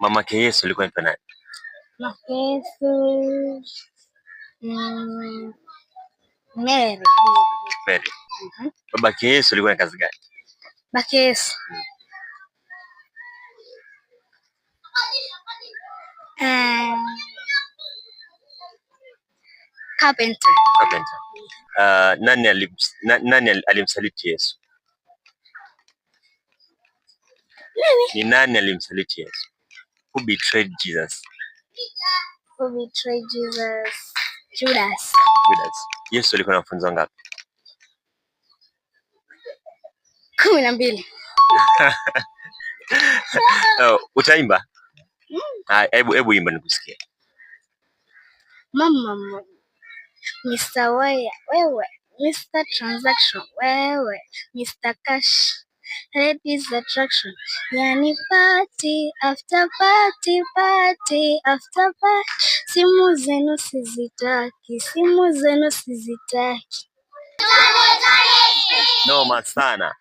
Mamake Yesu alikuwa anaitwa nani? Mamake Yesu Mary. Mary. Babake Yesu alikuwa na kazi gani? Babake Yesu carpenter. Nani alimsaliti Yesu? Ni nani alimsaliti Yesu? Who betrayed Jesus? Judas. Yesu alikuwa na wanafunzi wangapi? 12. Utaimba? Hebu imba nikusikie. Mama, Mr. Wire, wewe, Mr. Transaction, wewe, Mr. Cash, ladies attraction, yani party after party, party after party, simu zenu sizitaki. Noma sana.